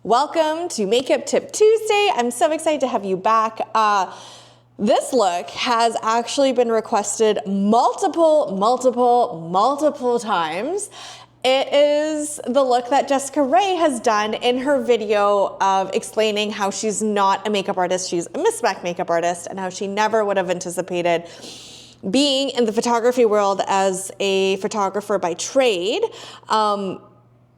Welcome to Makeup Tip Tuesday. I'm so excited to have you back. This look has actually been requested multiple times. It is the look that Jessica Rae has done in her video of explaining how she's not a makeup artist, she's a MisMacK makeup artist, and how she never would have anticipated being in the photography world as a photographer by trade,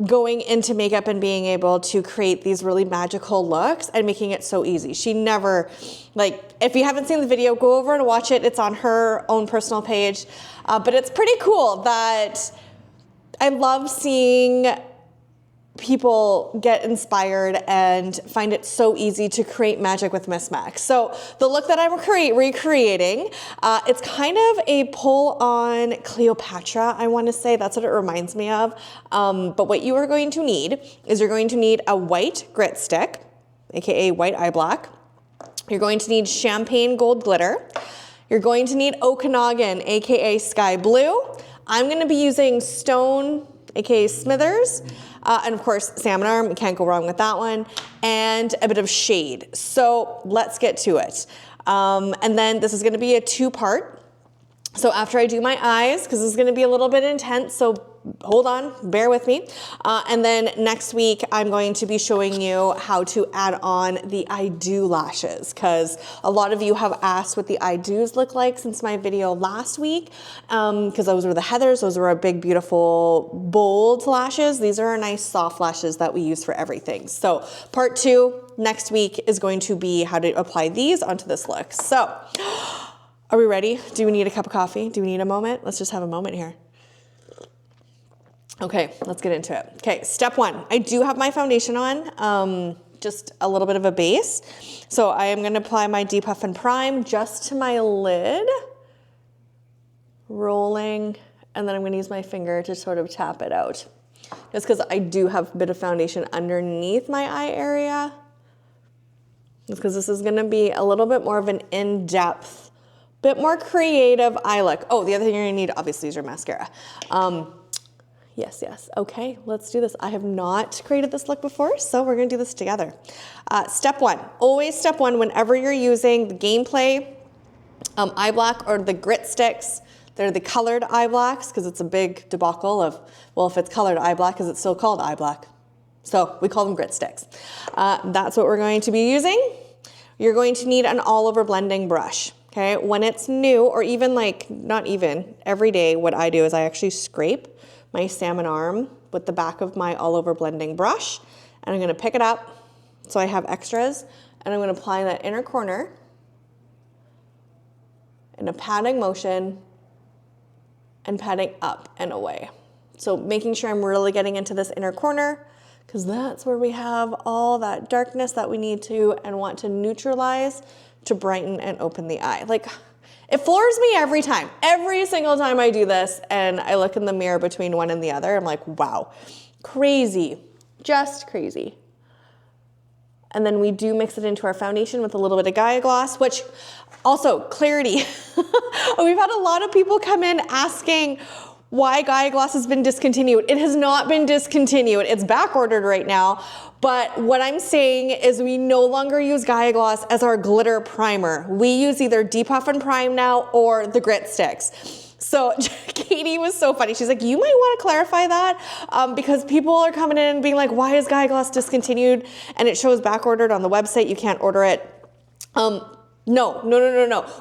going into makeup and being able to create these really magical looks and making it so easy. She never, if you haven't seen the video, go over and watch it. It's on her own personal page. But it's pretty cool that I love seeing people get inspired and find it so easy to create magic with MisMacK. So the look that I'm recreating, it's kind of a pull on Cleopatra, I want to say. That's what it reminds me of. But what you are going to need is you're going to need a white grit stick, aka white eye black. You're going to need champagne gold glitter. You're going to need Okanagan, aka sky blue. I'm going to be using Stone, aka Smithers, and of course Salmon arm, you can't go wrong with that one, and a bit of shade. So let's get to it. And then this is going to be a two-part. So after I do my eyes, because this is going to be a little bit intense, so hold on, bear with me. And then next week, I'm going to be showing you how to add on the I do lashes, because a lot of you have asked what the I do's look like since my video last week, because those were the Heathers. Those were our big, beautiful, bold lashes. These are our nice soft lashes that we use for everything. So part 2 next week is going to be how to apply these onto this look. So are we ready? Do we need a cup of coffee? Do we need a moment? Let's just have a moment here. Okay, let's get into it. Okay, step 1. I do have my foundation on, just a little bit of a base. So I am gonna apply my Depuff and Prime just to my lid, rolling, and then I'm gonna use my finger to sort of tap it out. Just because I do have a bit of foundation underneath my eye area. Just because this is gonna be a little bit more of an in-depth, bit more creative eye look. Oh, the other thing you're gonna need obviously is your mascara. Yes. Okay, let's do this. I have not created this look before, so we're gonna do this together. Step 1, always step 1 whenever you're using the Gameplay eye black or the grit sticks. They're the colored eye blacks because it's a big debacle of, well, if it's colored eye black, is it still called eye black? So we call them grit sticks. That's what we're going to be using. You're going to need an all over blending brush. Okay, when it's new, or even not even, every day what I do is I actually scrape my salmon arm with the back of my all over blending brush, and I'm gonna pick it up so I have extras, and I'm gonna apply that inner corner in a patting motion and patting up and away. So making sure I'm really getting into this inner corner, because that's where we have all that darkness that we need to and want to neutralize to brighten and open the eye. It floors me every time. Every single time I do this and I look in the mirror between one and the other, I'm like, wow, crazy, just crazy. And then we do mix it into our foundation with a little bit of Gaia Gloss, which also, clarity. We've had a lot of people come in asking why Gaia Gloss has been discontinued. It has not been discontinued. It's back ordered right now. But what I'm saying is we no longer use Gaia Gloss as our glitter primer. We use either Depuff and Prime now or the grit sticks. So Katie was so funny. She's like, you might want to clarify that because people are coming in and being like, why is Gaia Gloss discontinued? And it shows back ordered on the website. You can't order it. No.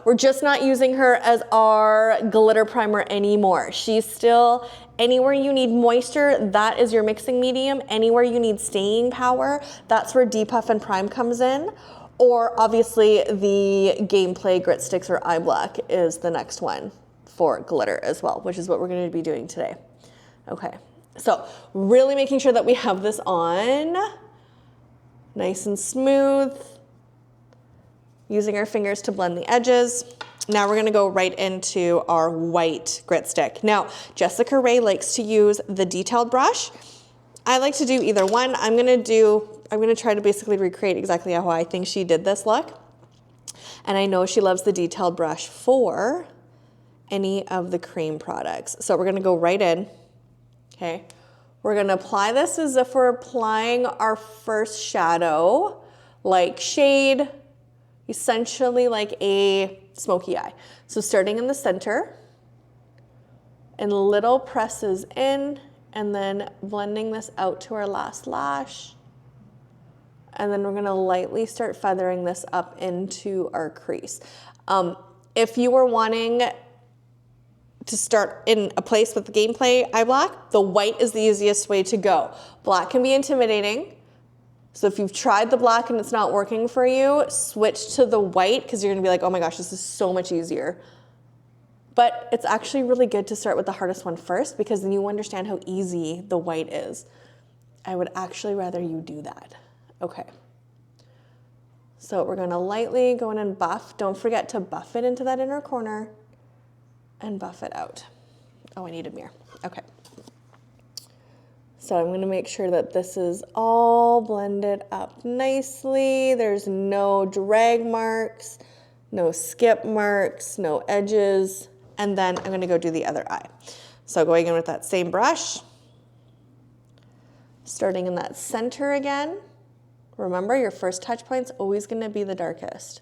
We're just not using her as our glitter primer anymore. She's still, anywhere you need moisture, that is your mixing medium. Anywhere you need staying power, that's where Depuff and Prime comes in. Or obviously the Gameplay Grit Sticks or Eye Black is the next one for glitter as well, which is what we're gonna be doing today. Okay, so really making sure that we have this on nice and smooth. Using our fingers to blend the edges. Now we're gonna go right into our white grit stick. Now, Jessica Rae likes to use the detailed brush. I like to do either one. I'm gonna try to basically recreate exactly how I think she did this look. And I know she loves the detailed brush for any of the cream products. So we're gonna go right in, okay? We're gonna apply this as if we're applying our first shadow, like shade, essentially like a smoky eye. So starting in the center, and little presses in, and then blending this out to our last lash. And then we're gonna lightly start feathering this up into our crease. If you were wanting to start in a place with the gameplay eye black, the white is the easiest way to go. Black can be intimidating. So if you've tried the black and it's not working for you, switch to the white, because you're gonna be like, oh my gosh, this is so much easier. But it's actually really good to start with the hardest one first, because then you understand how easy the white is. I would actually rather you do that. Okay. So we're gonna lightly go in and buff. Don't forget to buff it into that inner corner and buff it out. Oh, I need a mirror. Okay. So I'm gonna make sure that this is all blended up nicely. There's no drag marks, no skip marks, no edges. And then I'm gonna go do the other eye. So going in with that same brush, starting in that center again. Remember, your first touch point's always gonna be the darkest.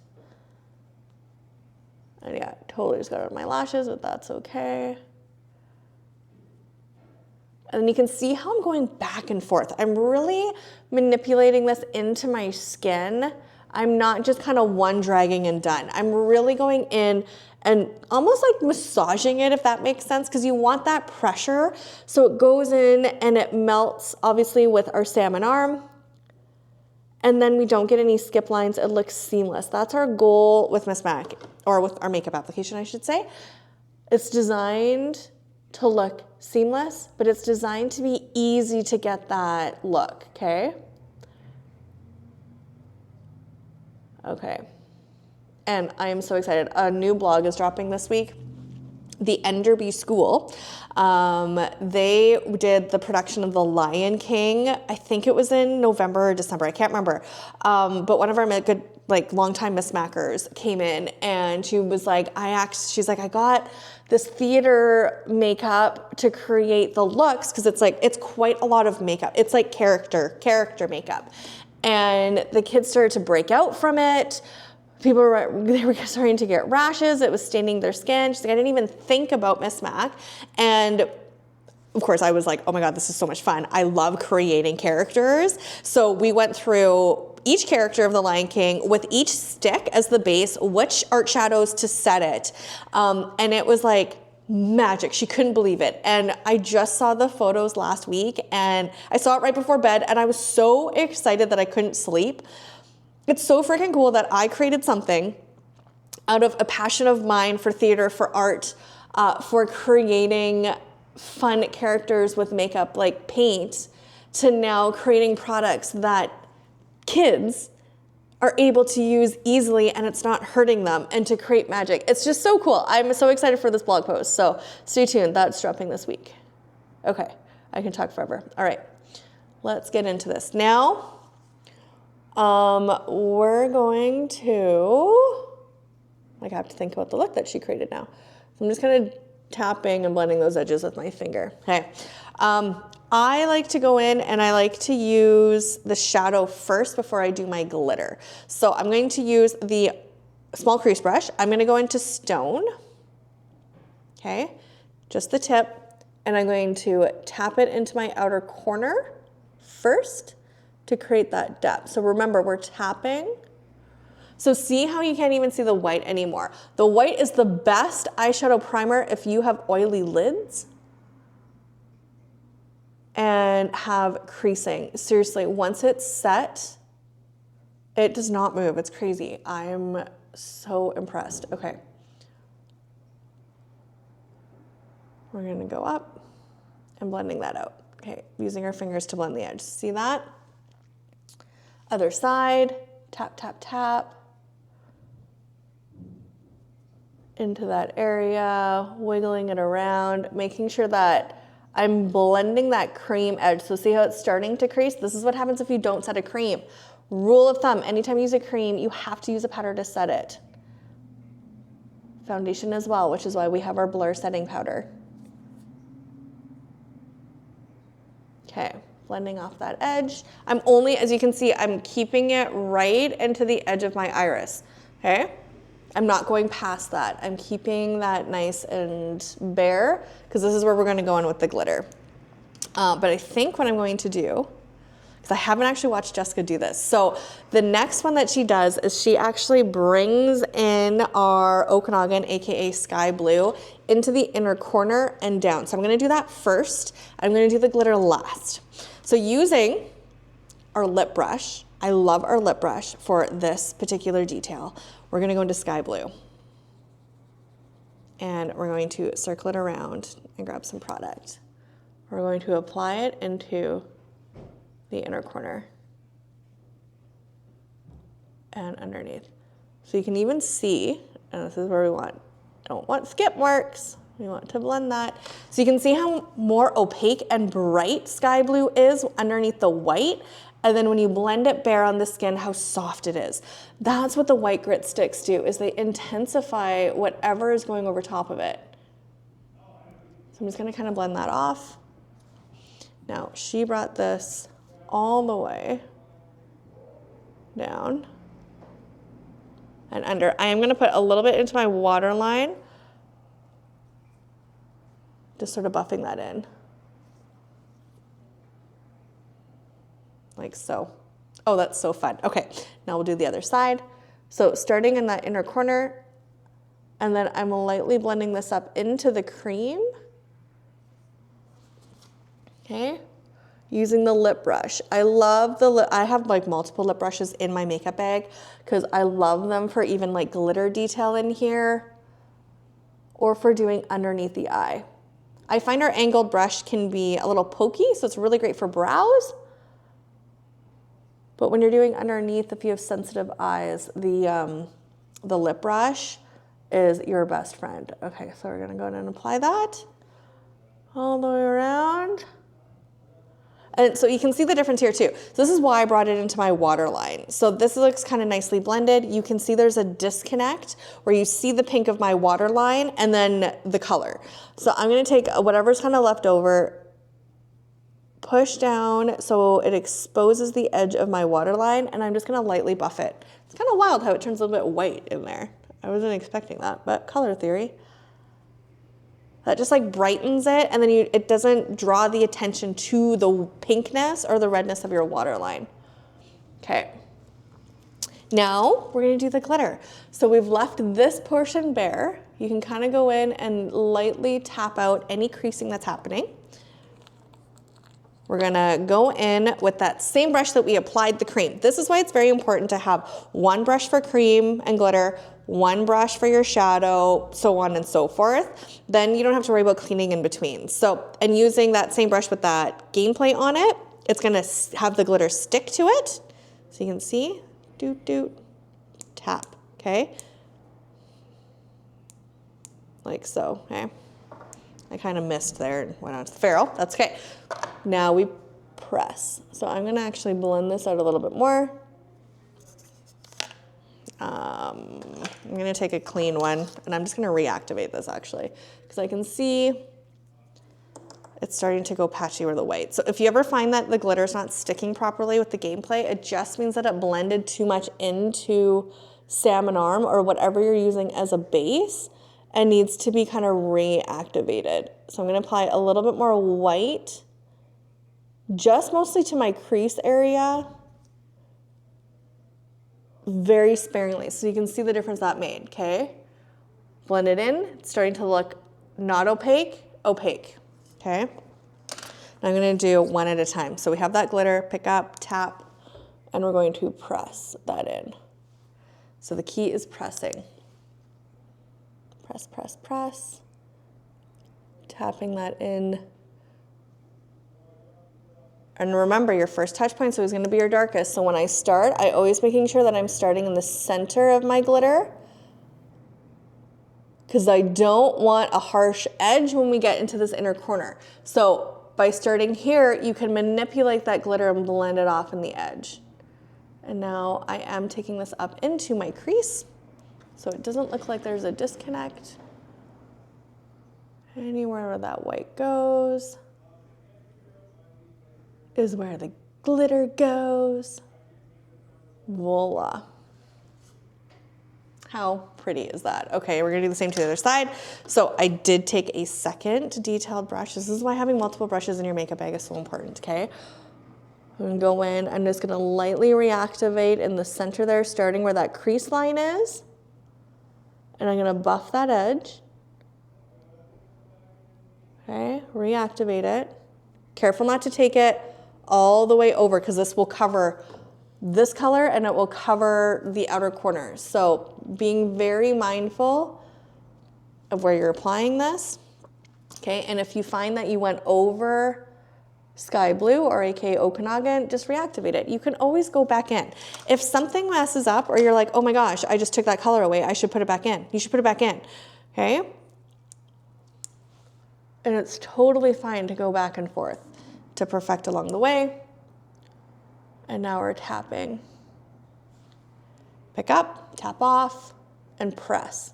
And yeah, totally just got on my lashes, but that's okay. And then you can see how I'm going back and forth. I'm really manipulating this into my skin. I'm not just kind of one dragging and done. I'm really going in and almost like massaging it, if that makes sense, because you want that pressure. So it goes in and it melts, obviously, with our salmon arm. And then we don't get any skip lines. It looks seamless. That's our goal with MisMacK, or with our makeup application, I should say. It's designed to look seamless, but it's designed to be easy to get that look, okay? Okay. And I am so excited. A new blog is dropping this week. The Enderby School. They did the production of The Lion King. I think it was in November or December. I can't remember. But one of our good, like, longtime MisMackers came in, and she was like, she's like, I got this theater makeup to create the looks, because it's quite a lot of makeup. It's like character makeup. And the kids started to break out from it. They were starting to get rashes. It was staining their skin. She's like, I didn't even think about MisMacK. And of course, I was like, oh my God, this is so much fun. I love creating characters. So we went through each character of The Lion King with each stick as the base, which art shadows to set it. And it was like magic. She couldn't believe it. And I just saw the photos last week, and I saw it right before bed, and I was so excited that I couldn't sleep. It's so freaking cool that I created something out of a passion of mine for theater, for art, for creating fun characters with makeup like paint, to now creating products that kids are able to use easily and it's not hurting them, and to create magic. It's just so cool. I'm so excited for this blog post. So stay tuned. That's dropping this week. Okay, I can talk forever. All right, let's get into this. Now, we're going to, I have to think about the look that she created now. So I'm just kind of tapping and blending those edges with my finger. Okay. I like to go in and I like to use the shadow first before I do my glitter. So I'm going to use the small crease brush. I'm going to go into Stone. Okay. Just the tip. And I'm going to tap it into my outer corner first to create that depth. So remember, we're tapping. So see how you can't even see the white anymore. The white is the best eyeshadow primer if you have oily lids and have creasing. Seriously, once it's set, it does not move. It's crazy. I'm so impressed. Okay. We're gonna go up and blending that out. Okay, using our fingers to blend the edge. See that? Other side, tap, tap, tap. Into that area, wiggling it around, making sure that I'm blending that cream edge. So see how it's starting to crease? This is what happens if you don't set a cream. Rule of thumb, anytime you use a cream, you have to use a powder to set it. Foundation as well, which is why we have our blur setting powder. Okay, blending off that edge. I'm only, as you can see, I'm keeping it right into the edge of my iris, okay? I'm not going past that. I'm keeping that nice and bare because this is where we're gonna go in with the glitter. But I think what I'm going to do, because I haven't actually watched Jessica do this. So the next one that she does is she actually brings in our Okanagan, AKA Sky Blue, into the inner corner and down. So I'm gonna do that first. I'm gonna do the glitter last. So using our lip brush, I love our lip brush for this particular detail. We're gonna go into Sky Blue. And we're going to circle it around and grab some product. We're going to apply it into the inner corner and underneath. So you can even see, and this is where we want, don't want skip marks. We want to blend that. So you can see how more opaque and bright Sky Blue is underneath the white. And then when you blend it bare on the skin, how soft it is. That's what the white grit sticks do, is they intensify whatever is going over top of it. So I'm just gonna kind of blend that off. Now, she brought this all the way down and under. I am gonna put a little bit into my waterline, just sort of buffing that in. Like so. Oh, that's so fun. Okay, now we'll do the other side. So starting in that inner corner, and then I'm lightly blending this up into the cream. Okay, using the lip brush. I love the I have like multiple lip brushes in my makeup bag because I love them for even like glitter detail in here or for doing underneath the eye. I find our angled brush can be a little pokey, so it's really great for brows. But when you're doing underneath, if you have sensitive eyes, the lip brush is your best friend. Okay, so we're gonna go ahead and apply that all the way around. And so you can see the difference here too. So this is why I brought it into my waterline. So this looks kind of nicely blended. You can see there's a disconnect where you see the pink of my waterline and then the color. So I'm gonna take whatever's kind of left over, push down so it exposes the edge of my waterline, and I'm just gonna lightly buff it. It's kind of wild how it turns a little bit white in there. I wasn't expecting that, but color theory. That just like brightens it, and then it doesn't draw the attention to the pinkness or the redness of your waterline. Okay. Now we're gonna do the glitter. So we've left this portion bare. You can kind of go in and lightly tap out any creasing that's happening. We're gonna go in with that same brush that we applied the cream. This is why it's very important to have one brush for cream and glitter, one brush for your shadow, so on and so forth. Then you don't have to worry about cleaning in between. So, and using that same brush with that game plate on it, it's gonna have the glitter stick to it. So you can see, doot, doot, tap, okay? Like so, okay? I kind of missed there and went on to the ferrule. That's okay. Now we press. So I'm gonna actually blend this out a little bit more. I'm gonna take a clean one and I'm just gonna reactivate this actually because I can see it's starting to go patchy with the white. So if you ever find that the glitter's not sticking properly with the gameplay, it just means that it blended too much into Salmon Arm or whatever you're using as a base and needs to be kind of reactivated. So I'm gonna apply a little bit more white, just mostly to my crease area, very sparingly. So you can see the difference that made, okay? Blend it in, it's starting to look not opaque, opaque, okay? Now I'm gonna do one at a time. So we have that glitter, pick up, tap, and we're going to press that in. So the key is pressing. Press, press, press. Tapping that in. And remember, your first touch point is always gonna be your darkest. So when I start, I always making sure that I'm starting in the center of my glitter because I don't want a harsh edge when we get into this inner corner. So by starting here, you can manipulate that glitter and blend it off in the edge. And now I am taking this up into my crease so it doesn't look like there's a disconnect anywhere where that white goes. is where the glitter goes. Voila. How pretty is that? Okay, we're gonna do the same to the other side. So I did take a second detailed brush. This is why having multiple brushes in your makeup bag is so important, okay? I'm gonna go in, I'm just gonna lightly reactivate in the center there, starting where that crease line is. And I'm gonna buff that edge. Okay, reactivate it. Careful not to take it all the way over because this will cover this color and it will cover the outer corners. So being very mindful of where you're applying this. Okay, and if you find that you went over sky blue or aka Okanagan, just reactivate it. You can always go back in. If something messes up or you're like, oh my gosh, I just took that color away, I should put it back in. You should put it back in, okay? And it's totally fine to go back and forth to perfect along the way. And now we're tapping. Pick up, tap off, and press.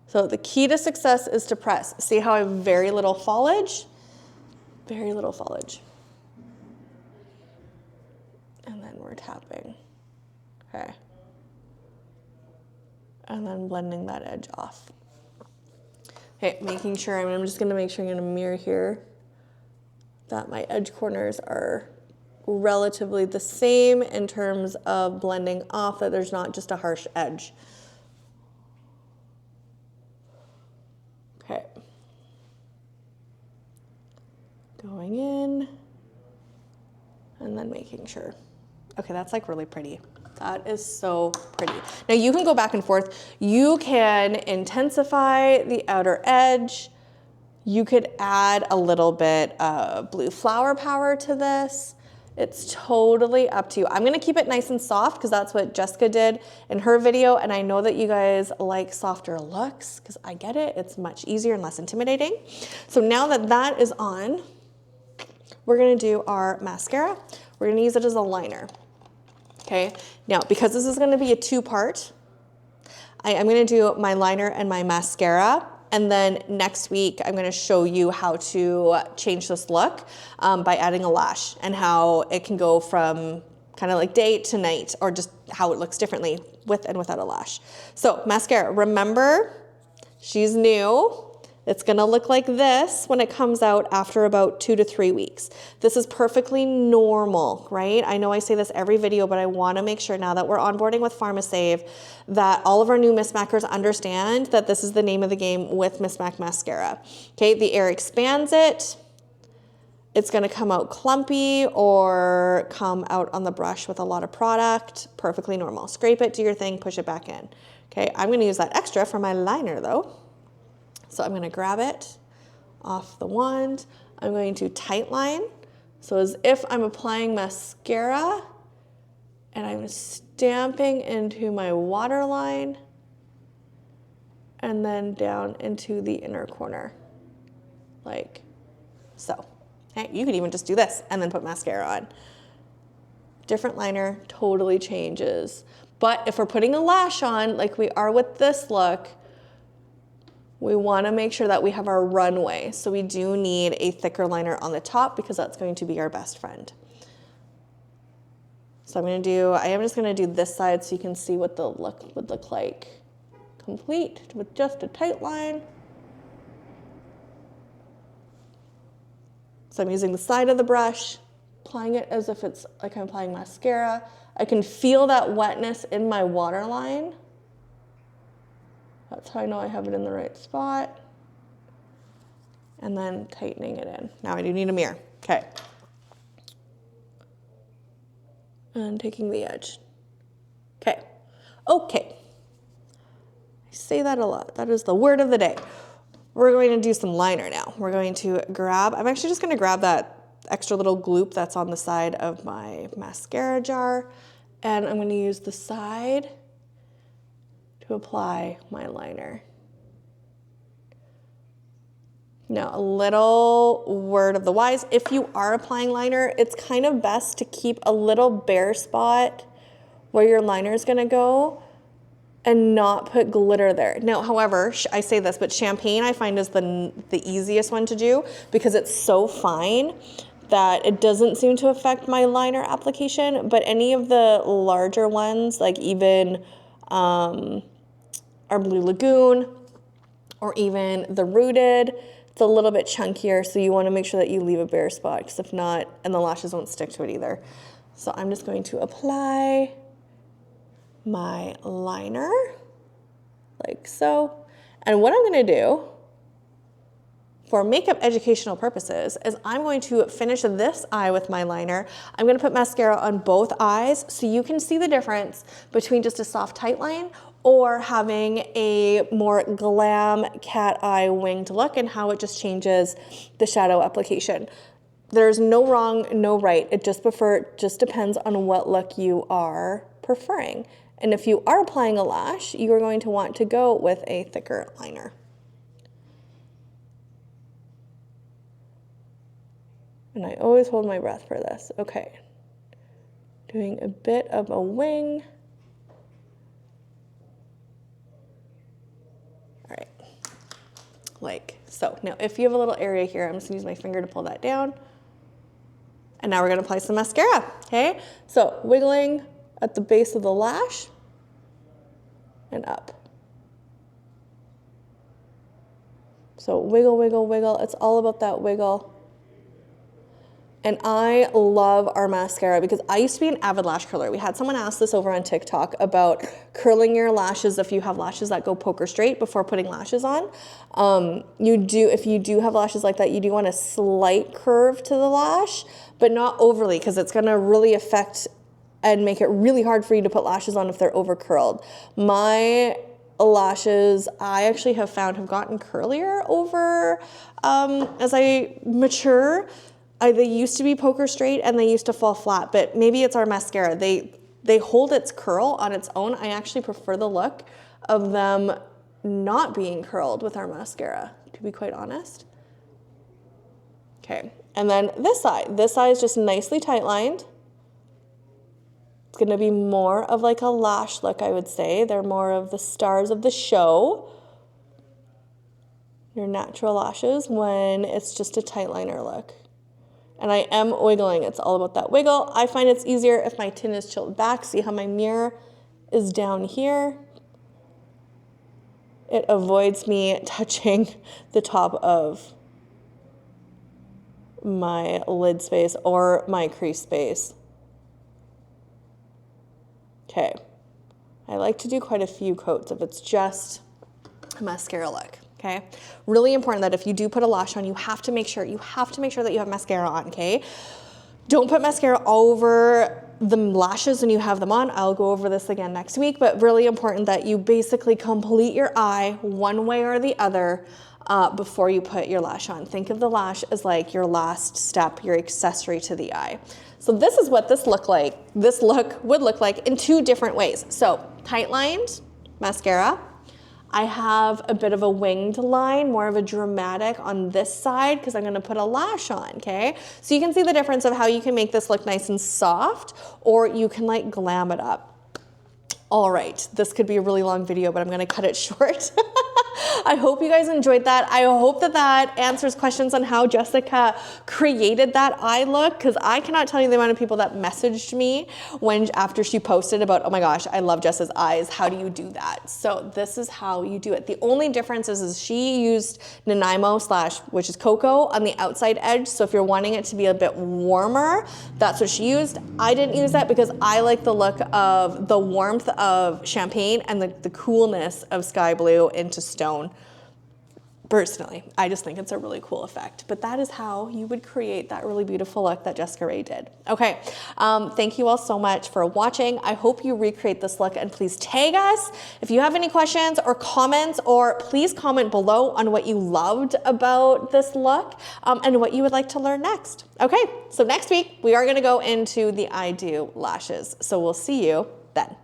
So the key to success is to press. See how I have very little foliage? Very little foliage. And then we're tapping. Okay. And then blending that edge off. Okay, making sure, I'm just gonna make sure I'm gonna mirror here that my edge corners are relatively the same in terms of blending off, that there's not just a harsh edge. Okay. Going in and then making sure. Okay, that's like really pretty. That is so pretty. Now you can go back and forth. You can intensify the outer edge. You could add a little bit of blue flower power to this. It's totally up to you. I'm gonna keep it nice and soft because that's what Jessica did in her video, and I know that you guys like softer looks because I get it. It's much easier and less intimidating. So now that that is on, we're gonna do our mascara. We're gonna use it as a liner. Okay, now because this is gonna be a two-part, I'm gonna do my liner and my mascara, and then next week I'm gonna show you how to change this look by adding a lash and how it can go from kind of like day to night, or just how it looks differently with and without a lash. So mascara, remember, she's new. It's gonna look like this when it comes out after about 2 to 3 weeks. This is perfectly normal, right? I know I say this every video, but I wanna make sure now that we're onboarding with PharmaSave that all of our new MisMacKers understand that this is the name of the game with MisMacK Mascara. Okay, the air expands it. It's gonna come out clumpy or come out on the brush with a lot of product. Perfectly normal. Scrape it, do your thing, push it back in. Okay, I'm gonna use that extra for my liner though. So I'm gonna grab it off the wand. I'm going to tight line. So as if I'm applying mascara and I'm stamping into my waterline and then down into the inner corner, like so. Okay, you could even just do this and then put mascara on. Different liner, totally changes. But if we're putting a lash on, like we are with this look, we wanna make sure that we have our runway. So we do need a thicker liner on the top because that's going to be our best friend. So I am just gonna do this side so you can see what the look would look like complete with just a tight line. So I'm using the side of the brush, applying it as if it's like I'm applying mascara. I can feel that wetness in my waterline. That's how I know I have it in the right spot. And then tightening it in. Now I do need a mirror, okay. And taking the edge. Okay, okay. I say that a lot. That is the word of the day. We're going to do some liner now. We're going to grab, I'm actually just gonna grab that extra little gloop that's on the side of my mascara jar, and I'm gonna use the side to apply my liner. Now, a little word of the wise, if you are applying liner, it's kind of best to keep a little bare spot where your liner is gonna go and not put glitter there. Now, however, I say this, but champagne I find is the easiest one to do because it's so fine that it doesn't seem to affect my liner application, but any of the larger ones, like even our Blue Lagoon or even the Rooted, it's a little bit chunkier, so you want to make sure that you leave a bare spot, because if not, and the lashes won't stick to it either. So I'm just going to apply my liner like so. And what I'm going to do for makeup educational purposes is I'm going to finish this eye with my liner. I'm going to put mascara on both eyes so you can see the difference between just a soft tight line or having a more glam cat eye winged look, and how it just changes the shadow application. There's no wrong, no right. It just depends on what look you are preferring. And if you are applying a lash, you are going to want to go with a thicker liner. And I always hold my breath for this. Okay. Doing a bit of a wing. All right. Like so. Now, if you have a little area here, I'm just gonna use my finger to pull that down. And now we're gonna apply some mascara, okay? So wiggling at the base of the lash and up. So wiggle, wiggle, wiggle. It's all about that wiggle. And I love our mascara because I used to be an avid lash curler. We had someone ask this over on TikTok about curling your lashes if you have lashes that go poker straight before putting lashes on. If you do have lashes like that, you do want a slight curve to the lash, but not overly, because it's gonna really affect and make it really hard for you to put lashes on if they're over curled. My lashes, I actually have found, have gotten curlier over as I mature. They used to be poker straight and they used to fall flat, but maybe it's our mascara. They hold its curl on its own. I actually prefer the look of them not being curled with our mascara, to be quite honest. Okay, and then this side is just nicely tight lined. It's gonna be more of like a lash look, I would say. They're more of the stars of the show. Your natural lashes when it's just a tight liner look. And I am wiggling. It's all about that wiggle. I find it's easier if my chin is chilled back. See how my mirror is down here? It avoids me touching the top of my lid space or my crease space. Okay. I like to do quite a few coats if it's just a mascara look. Okay, really important that if you do put a lash on, you have to make sure that you have mascara on, okay? Don't put mascara over the lashes when you have them on. I'll go over this again next week, but really important that you basically complete your eye one way or the other before you put your lash on. Think of the lash as like your last step, your accessory to the eye. So this is what this look would look like in two different ways. So tight lined mascara. I have a bit of a winged line, more of a dramatic on this side because I'm gonna put a lash on, okay? So you can see the difference of how you can make this look nice and soft, or you can like glam it up. All right, this could be a really long video, but I'm gonna cut it short. I hope you guys enjoyed that. I hope that answers questions on how Jessica created that eye look, because I cannot tell you the amount of people that messaged me after she posted about, oh my gosh, I love Jessa's eyes. How do you do that? So this is how you do it. The only difference is she used Nanaimo which is cocoa on the outside edge. So if you're wanting it to be a bit warmer, that's what she used. I didn't use that because I like the look of the warmth of champagne and the coolness of sky blue into stone. Personally, I just think it's a really cool effect, but that is how you would create that really beautiful look that Jessica Rae did. Okay, thank you all so much for watching. I hope you recreate this look, and please tag us if you have any questions or comments, or please comment below on what you loved about this look and what you would like to learn next. Okay, so next week we are gonna go into the I Do lashes, so we'll see you then.